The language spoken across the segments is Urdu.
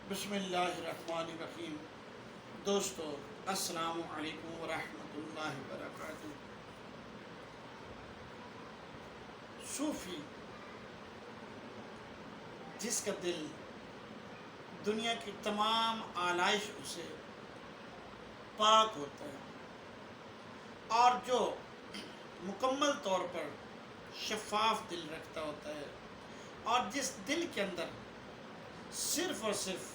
بسم اللہ الرحمن الرحیم۔ دوستو السلام علیکم ورحمۃ اللہ وبرکاتہ۔ صوفی جس کا دل دنیا کی تمام آلائشوں سے پاک ہوتا ہے اور جو مکمل طور پر شفاف دل رکھتا ہوتا ہے، اور جس دل کے اندر صرف اور صرف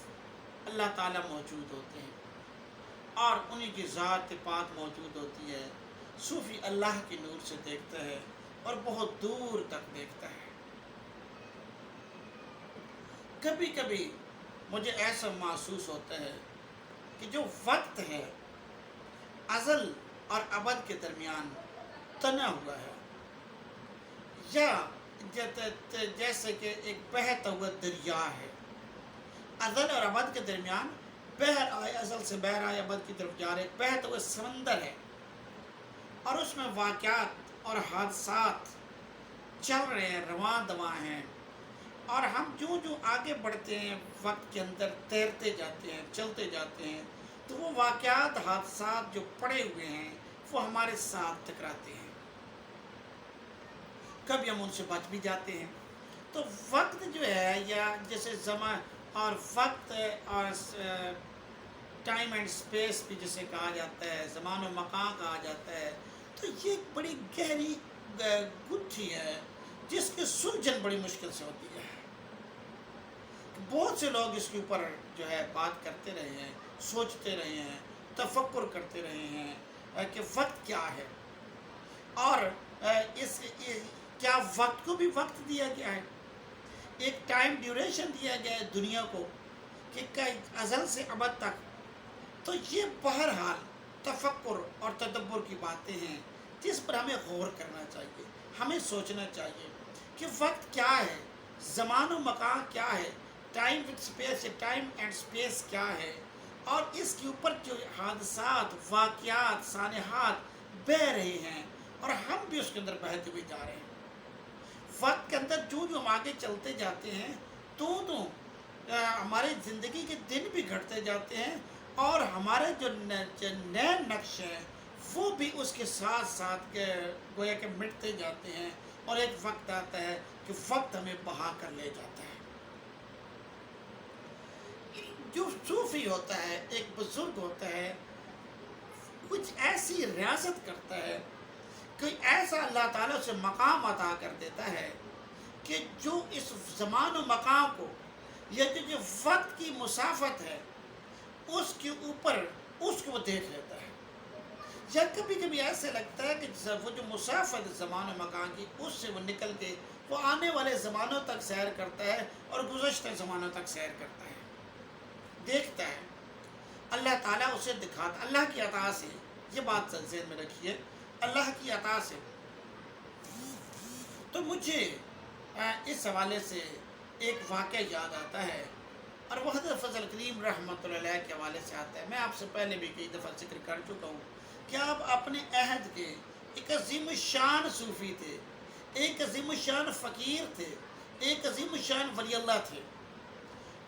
اللہ تعالیٰ موجود ہوتے ہیں اور انہی کی ذات پاک موجود ہوتی ہے، صوفی اللہ کی نور سے دیکھتا ہے اور بہت دور تک دیکھتا ہے۔ کبھی کبھی مجھے ایسا محسوس ہوتا ہے کہ جو وقت ہے ازل اور ابد کے درمیان تنا ہوا ہے، یا جیسے کہ ایک بہتا ہوا دریا ہے۔ ازل اور ابد کے درمیان بحر آئے، ازل سے بحر آئے ابد کی طرف جا رہے، بہتا ہوا سمندر ہے، اور اس میں واقعات اور حادثات چل رہے ہیں، رواں دواں ہیں، اور ہم جو آگے بڑھتے ہیں وقت کے اندر تیرتے جاتے ہیں، چلتے جاتے ہیں، تو وہ واقعات حادثات جو پڑے ہوئے ہیں وہ ہمارے ساتھ ٹکراتے ہیں، کبھی ہم ان سے بچ بھی جاتے ہیں۔ تو وقت جو ہے، یا جیسے زمان اور وقت اور ٹائم اینڈ سپیس بھی جسے کہا جاتا ہے، زمان و مکان کہا جاتا ہے، تو یہ ایک بڑی گہری گتھی ہے جس کی سلجھن بڑی مشکل سے ہوتی ہے۔ بہت سے لوگ اس کے اوپر جو ہے بات کرتے رہے ہیں، سوچتے رہے ہیں، تفکر کرتے رہے ہیں کہ وقت کیا ہے، اور کیا وقت کو بھی وقت دیا گیا ہے، ایک ٹائم ڈیوریشن دیا گیا ہے دنیا کو کہ ازل سے ابد تک۔ تو یہ بہرحال تفکر اور تدبر کی باتیں ہیں جس پر ہمیں غور کرنا چاہیے، ہمیں سوچنا چاہیے کہ وقت کیا ہے، زمان و مکان کیا ہے، ٹائم اینڈ سپیس کیا ہے، اور اس کے اوپر جو حادثات، واقعات، سانحات بہہ رہے ہیں اور ہم بھی اس کے اندر بہتے ہوئے جا رہے ہیں۔ وقت کے اندر جو ہم آگے چلتے جاتے ہیں تو ہماری زندگی کے دن بھی گھٹتے جاتے ہیں، اور ہمارے جو نئے نقش ہیں وہ بھی اس کے ساتھ ساتھ گویا کہ مٹتے جاتے ہیں، اور ایک وقت آتا ہے کہ وقت ہمیں بہا کر لے جاتا ہے۔ جو صوفی ہوتا ہے، ایک بزرگ ہوتا ہے، کچھ ایسی ریاست کرتا ہے، کوئی ایسا اللہ تعالیٰ سے مقام عطا کر دیتا ہے کہ جو اس زمان و مقام کو، یا جو وقت کی مسافت ہے اس کے اوپر اس کو وہ دیکھ لیتا ہے، یا کبھی کبھی ایسے لگتا ہے کہ وہ جو مسافت زمان و مکان کی، اس سے وہ نکل کے وہ آنے والے زمانوں تک سیر کرتا ہے اور گزشتہ زمانوں تک سیر کرتا ہے، دیکھتا ہے۔ اللہ تعالیٰ اسے دکھاتا، اللہ کی عطا سے، یہ بات ذہن میں رکھیے، اللہ کی عطا سے۔ تو مجھے اس حوالے سے ایک واقعہ یاد آتا ہے، اور وہ حضرت فضل کریم رحمۃ اللہ علیہ کے حوالے سے آتا ہے۔ میں آپ سے پہلے بھی کئی دفعہ ذکر کر چکا ہوں کہ آپ اپنے عہد کے ایک عظیم الشان صوفی تھے، ایک عظیم الشان فقیر تھے، ایک عظیم الشان ولی اللہ تھے۔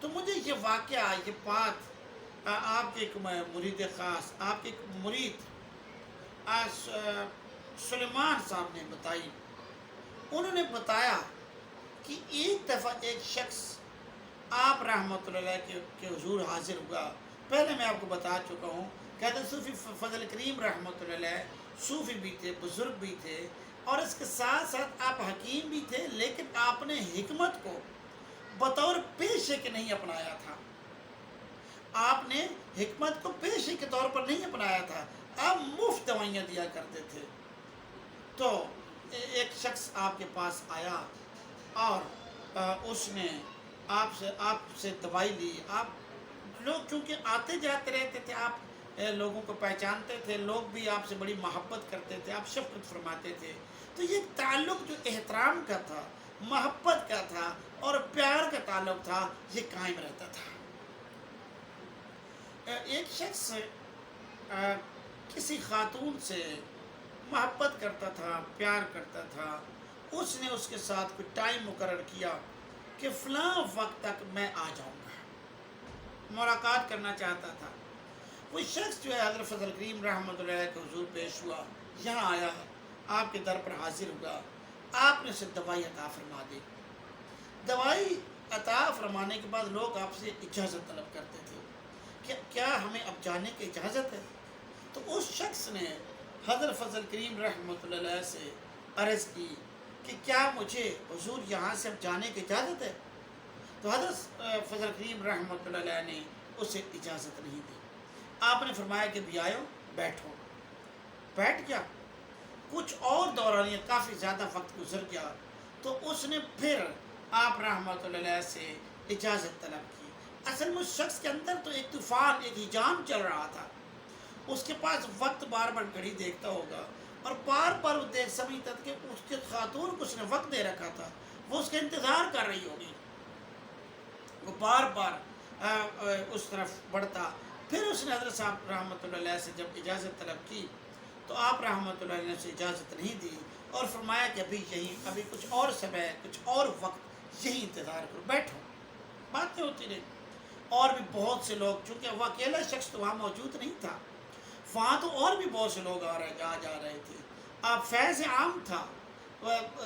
تو مجھے یہ واقعہ، یہ بات آپ کے ایک مرید خاص، آپ کے ایک مرید سلیمان صاحب نے بتائی۔ انہوں نے بتایا کہ ایک دفعہ ایک شخص آپ رحمۃ اللہ علیہ کے حضور حاضر ہوا۔ پہلے میں آپ کو بتا چکا ہوں، کہتے ہیں صوفی فضل کریم رحمۃ اللہ علیہ صوفی بھی تھے، بزرگ بھی تھے، اور اس کے ساتھ ساتھ آپ حکیم بھی تھے، لیکن آپ نے حکمت کو بطور پیشے کے نہیں اپنایا تھا۔ آپ نے حکمت کو پیشے کے طور پر نہیں اپنایا تھا، آپ مفت دوائیاں دیا کرتے تھے۔ تو ایک شخص آپ کے پاس آیا اور اس نے آپ سے دوائی لی۔ آپ لوگ چونکہ آتے جاتے رہتے تھے، آپ لوگوں کو پہچانتے تھے، لوگ بھی آپ سے بڑی محبت کرتے تھے، آپ شفقت فرماتے تھے، تو یہ تعلق جو احترام کا تھا، محبت کا تھا اور پیار کا تعلق تھا، یہ قائم رہتا تھا۔ ایک شخص کسی خاتون سے محبت کرتا تھا، پیار کرتا تھا، اس نے اس کے ساتھ کوئی ٹائم مقرر کیا کہ فلاں وقت تک میں آ جاؤں گا۔ ملاقات کرنا چاہتا تھا۔ وہ شخص جو ہے حضرت فضل کریم رحمۃ اللہ علیہ کے حضور پیش ہوا، یہاں آیا، آپ کے در پر حاضر ہوا، آپ نے اسے دوائی عطا فرما دی۔ دوائی عطا فرمانے کے بعد لوگ آپ سے اجازت طلب کرتے تھے کہ کیا ہمیں اب جانے کی اجازت ہے؟ تو اس شخص نے حضرت فضل کریم رحمۃ اللہ علیہ سے عرض کی کہ کیا مجھے حضور یہاں سے اب جانے کی اجازت ہے؟ تو حضرت فضل کریم رحمۃ اللہ علیہ نے اسے اجازت نہیں دی۔ آپ نے فرمایا کہ بھی آئو، بیٹھو۔ بیٹھ گیا۔ کچھ اور دورانیہ کافی زیادہ وقت گزر گیا تو اس نے پھر آپ رحمۃ اللہ علیہ سے اجازت طلب کی۔ اصل میں اس شخص کے اندر تو ایک طوفان، ایک ہجام چل رہا تھا۔ اس کے پاس وقت بار بار گھڑی دیکھتا ہوگا اور بار بار وہ دیکھ سمجھتا تھا کہ اس کے خاتون کو اس نے وقت دے رکھا تھا، وہ اس کا انتظار کر رہی ہوگی۔ وہ بار بار اس طرف بڑھتا۔ پھر اس نے حضرت صاحب رحمۃ اللہ علیہ سے جب اجازت طلب کی تو آپ رحمۃ اللہ علیہ نے اسے اجازت نہیں دی اور فرمایا کہ ابھی کچھ اور سمے، کچھ اور وقت یہی انتظار کرو، بیٹھو۔ باتیں ہوتی رہی۔ اور بھی بہت سے لوگ، چونکہ وہ اکیلا شخص تو وہاں موجود نہیں تھا، وہاں تو اور بھی بہت سے لوگ آ جا رہے تھے۔ اب فیض عام تھا،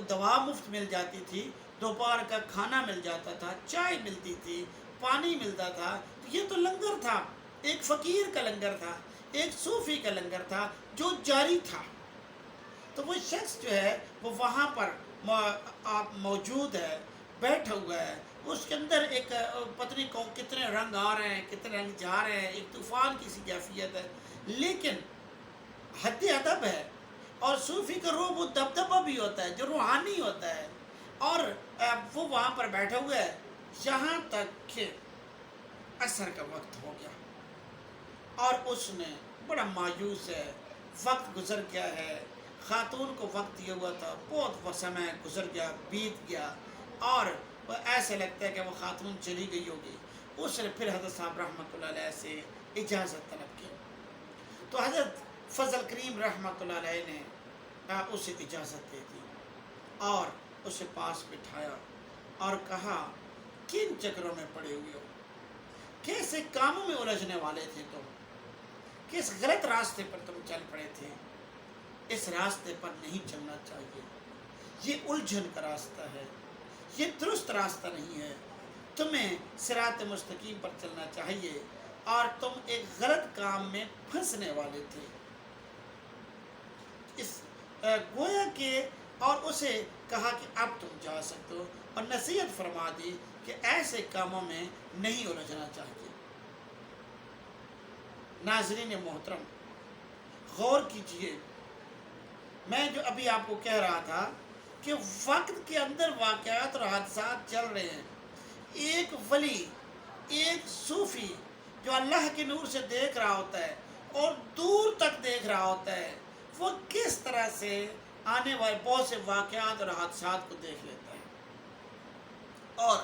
دوا مفت مل جاتی تھی، دوپہر کا کھانا مل جاتا تھا، چائے ملتی تھی، پانی ملتا تھا۔ تو یہ تو لنگر تھا، ایک فقیر کا لنگر تھا، ایک صوفی کا لنگر تھا جو جاری تھا۔ تو وہ شخص جو ہے وہ وہاں پر آپ موجود ہے، بیٹھا ہوا ہے، اس کے اندر ایک پتنی کو کتنے رنگ آ رہے ہیں، کتنے رنگ جا رہے ہیں، ایک طوفان کی سی کیفیت ہے، لیکن حد ادب ہے۔ اور صوفی کا روح وہ دبدبہ بھی ہوتا ہے جو روحانی ہوتا ہے، اور وہ وہاں پر بیٹھا ہوا ہے یہاں تک کہ عصر کا وقت ہو گیا اور اس نے بڑا مایوس ہے، وقت گزر گیا ہے، خاتون کو وقت دیا ہوا تھا، بہت سمے گزر گیا، بیت گیا، اور ایسے لگتا ہے کہ وہ خاتون چلی گئی ہوگی۔ اس نے پھر حضرت صاحب رحمۃ اللہ علیہ سے اجازت طلب کی تو حضرت فضل کریم رحمۃ اللہ علیہ نے اسے اجازت دے دی اور اسے پاس بٹھایا اور کہا، کن چکروں میں پڑے ہوئے ہو؟ کیسے کاموں میں الجھنے والے تھے تم؟ کس غلط راستے پر تم چل پڑے تھے؟ اس راستے پر نہیں چلنا چاہیے، یہ الجھن کا راستہ ہے، یہ درست راستہ نہیں ہے۔ تمہیں صراط مستقیم پر چلنا چاہیے اور تم ایک غلط کام میں پھنسنے والے تھے۔ اس گویا کہ اور اسے کہا کہ اب تم جا سکتے ہو، اور نصیحت فرما دی کہ ایسے کاموں میں نہیں الجھنا چاہیے۔ ناظرین محترم، غور کیجئے، میں جو ابھی آپ کو کہہ رہا تھا کہ وقت کے اندر واقعات اور حادثات چل رہے ہیں۔ ایک ولی، ایک صوفی جو اللہ کے نور سے دیکھ رہا ہوتا ہے اور دور تک دیکھ رہا ہوتا ہے، وہ کس طرح سے آنے والے بہت سے واقعات اور حادثات کو دیکھ لیتا ہے۔ اور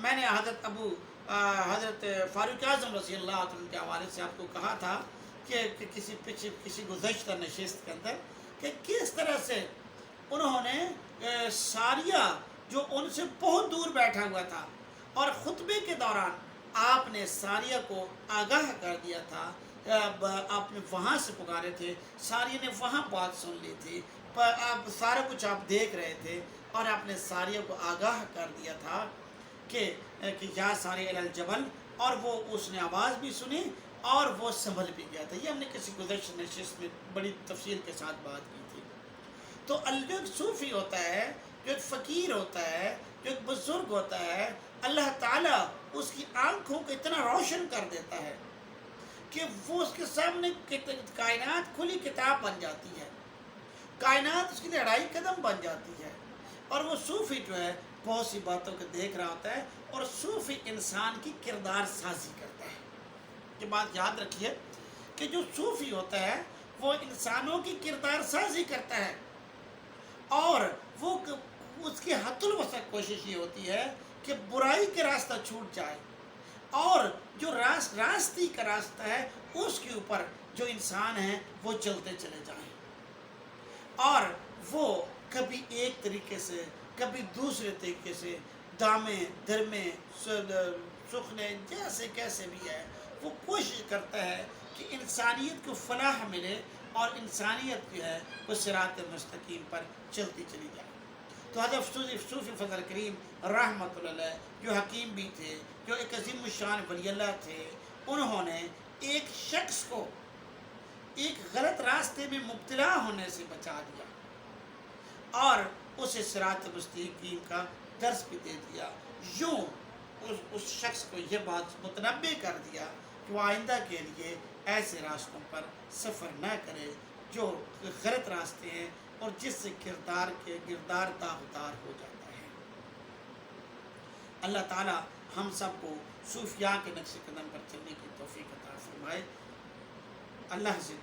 میں نے حضرت فاروق اعظم رضی اللہ عنہ کے حوالے سے آپ کو کہا تھا کہ کسی گزشتہ نشست کے اندر کہ کس طرح سے انہوں نے ساریہ جو ان سے بہت دور بیٹھا ہوا تھا، اور خطبے کے دوران آپ نے ساریہ کو آگاہ کر دیا تھا، آپ نے وہاں سے پکارے تھے، ساریہ نے وہاں بات سن لی تھی، آپ سارا کچھ آپ دیکھ رہے تھے، اور آپ نے ساریہ کو آگاہ کر دیا تھا کہ یا ساریہ الی الجبل، اور وہ اس نے آواز بھی سنی اور وہ سنبھل بھی گیا تھا۔ یہ ہم نے کسی گزشتہ نشست میں بڑی تفصیل کے ساتھ بات کی تھی۔ تو جو ایک صوفی ہوتا ہے، جو ایک فقیر ہوتا ہے، جو ایک بزرگ ہوتا ہے، اللہ تعالیٰ اس کی آنکھوں کو اتنا روشن کر دیتا ہے کہ وہ اس کے سامنے کائنات کھلی کتاب بن جاتی ہے، کائنات اس کے لیے اڑائی قدم بن جاتی ہے، اور وہ صوفی جو ہے بہت سی باتوں کو دیکھ رہا ہوتا ہے، اور صوفی انسان کی کردار سازی کرتا ہے۔ یہ بات یاد رکھیے کہ جو صوفی ہوتا ہے وہ انسانوں کی کردار سازی کرتا ہے، اور وہ اس کی حد الوسع کوشش یہ ہوتی ہے کہ برائی کے راستہ چھوٹ جائے، اور جو راستی کا راستہ ہے اس کے اوپر جو انسان ہیں وہ چلتے چلے جائیں، اور وہ کبھی ایک طریقے سے کبھی دوسرے طریقے سے دامیں درمیں سکھ لیں، جیسے کیسے بھی ہے، وہ کوشش کرتا ہے کہ انسانیت کو فلاح ملے اور انسانیت جو ہے وہ صراط مستقیم پر چلتی چلی جائے۔ تو حضرت صوفی فضل کریم رحمۃ اللہ علیہ جو حکیم بھی تھے، جو ایک عظیم الشان ولی اللہ تھے، انہوں نے ایک شخص کو ایک غلط راستے میں مبتلا ہونے سے بچا دیا اور اسے صراط مستقیم کا درس بھی دے دیا۔ یوں اس شخص کو یہ بات متنبع کر دیا کہ وہ آئندہ کے لیے ایسے راستوں پر سفر نہ کرے جو غلط راستے ہیں اور جس سے کردار داغدار ہو جاتا ہے۔ اللہ تعالی ہم سب کو صوفیاء کے نقش قدم پر چلنے کی توفیق عطا فرمائے۔ اللہ سے